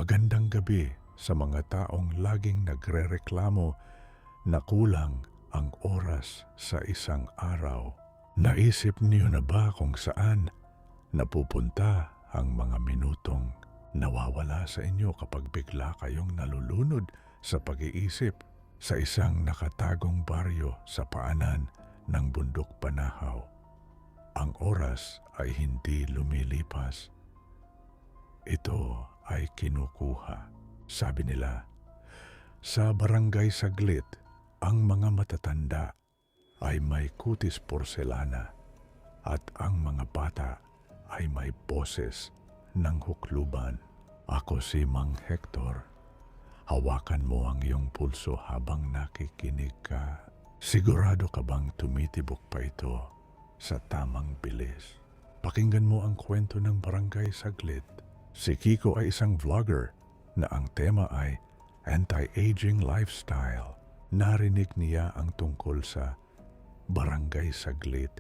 Magandang gabi sa mga taong laging nagrereklamo na kulang ang oras sa isang araw. Naisip niyo na ba kung saan napupunta ang mga minutong nawawala sa inyo kapag bigla kayong nalulunod sa pag-iisip sa isang nakatagong baryo sa paanan ng bundok Panahaw? Ang oras ay hindi lumilipas. Ito ay kinukuha. Sabi nila, sa barangay Saglit, ang mga matatanda ay may kutis porselana at ang mga bata ay may boses ng hukluban. Ako si Mang Hector. Hawakan mo ang iyong pulso habang nakikinig ka. Sigurado ka bang tumitibok pa ito sa tamang bilis? Pakinggan mo ang kwento ng barangay Saglit. Si Kiko ay isang vlogger na ang tema ay anti-aging lifestyle. Narinig niya ang tungkol sa barangay Saglit,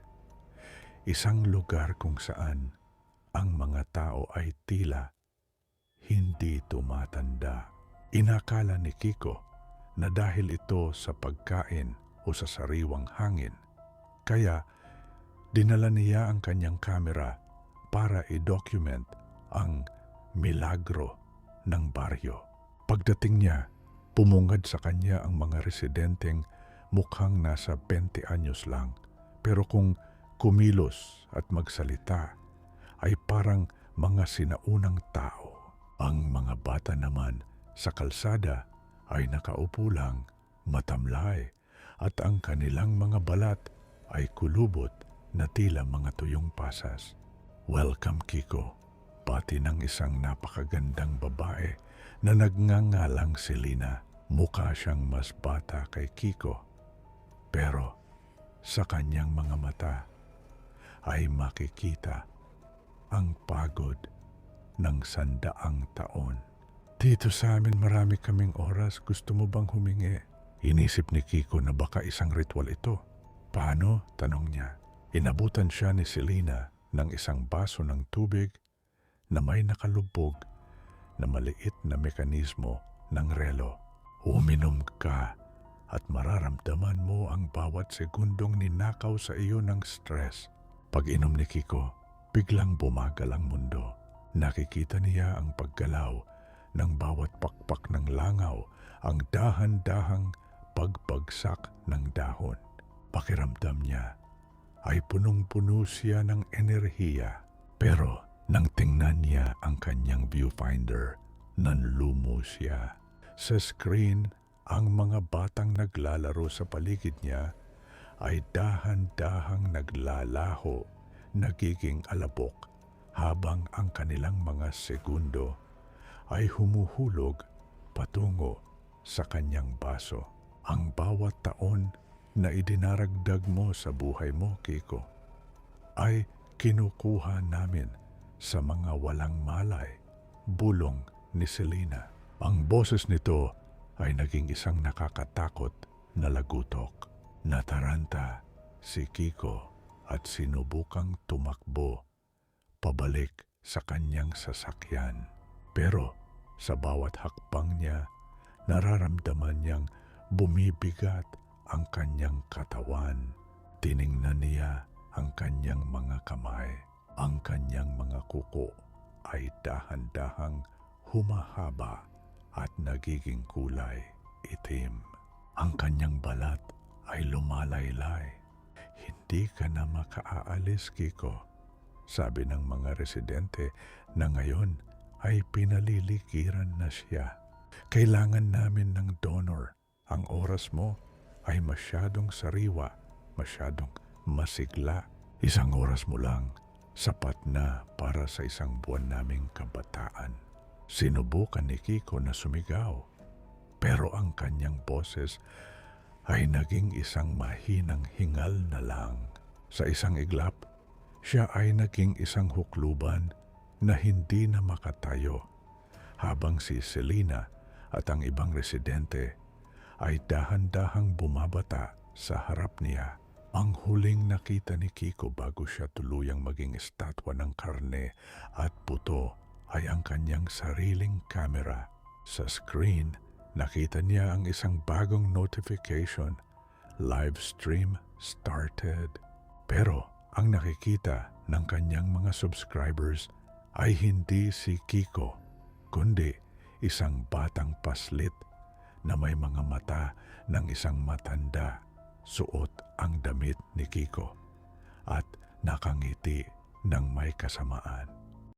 isang lugar kung saan ang mga tao ay tila hindi tumatanda. Inakala ni Kiko na dahil ito sa pagkain o sa sariwang hangin, kaya dinala niya ang kanyang kamera para i-document ang milagro ng baryo. Pagdating niya, pumungad sa kanya ang mga residenteng mukhang nasa 20 anyos lang. Pero kung kumilos at magsalita, ay parang mga sinaunang tao. Ang mga bata naman sa kalsada ay nakaupo lang, matamlay, at ang kanilang mga balat ay kulubot na tila mga tuyong pasas. Welcome, Kiko. Pati ng isang napakagandang babae na nagngangalang Selena. Mukha siyang mas bata kay Kiko, pero sa kanyang mga mata ay makikita ang pagod ng 100 taon. Dito sa amin marami kaming oras, gusto mo bang humingi? Inisip ni Kiko na baka isang ritual ito. Paano? Tanong niya. Inabutan siya ni Selena ng isang baso ng tubig na may nakalubog na maliit na mekanismo ng relo. Uminom ka at mararamdaman mo ang bawat segundong ninakaw sa iyo ng stress. Pag-inom ni Kiko, biglang bumagal ang mundo. Nakikita niya ang paggalaw ng bawat pakpak ng langaw, ang dahan-dahang pagbagsak ng dahon. Pakiramdam niya ay punong-puno siya ng enerhiya. Pero nang tingnan niya ang kanyang viewfinder, nanlumo siya. Sa screen, ang mga batang naglalaro sa paligid niya ay dahan-dahang naglalaho, nagiging alabok, habang ang kanilang mga segundo ay humuhulog patungo sa kanyang baso. Ang bawat taon na idinaragdag mo sa buhay mo, Kiko, ay kinukuha namin sa mga walang malay, bulong ni Selena. Ang boses nito ay naging isang nakakatakot na lagutok. Nataranta si Kiko at sinubukang tumakbo pabalik sa kanyang sasakyan. Pero sa bawat hakbang niya, nararamdaman niyang bumibigat ang kanyang katawan. Tiningnan niya ang kanyang mga kamay. Ang kanyang mga kuko ay dahan-dahang humahaba at nagiging kulay itim. Ang kanyang balat ay lumalaylay. Hindi ka na makaaalis, Kiko, sabi ng mga residente na ngayon ay pinaliligiran na siya. Kailangan namin ng donor. Ang oras mo ay masyadong sariwa, masyadong masigla. Isang oras mo lang, sapat na para sa isang buwan naming kabataan. Sinubukan ni Kiko na sumigaw, pero ang kanyang boses ay naging isang mahinang hingal na lang. Sa isang iglap, siya ay naging isang hukluban na hindi na makatayo, habang si Selena at ang ibang residente ay dahan-dahang bumabata sa harap niya. Ang huling nakita ni Kiko bago siya tuluyang maging estatwa ng karne at buto ay ang kanyang sariling camera. Sa screen, nakita niya ang isang bagong notification. Live stream started. Pero ang nakikita ng kanyang mga subscribers ay hindi si Kiko, kundi isang batang paslit na may mga mata ng isang matanda. Suot ang damit ni Kiko at nakangiti ng may kasamaan.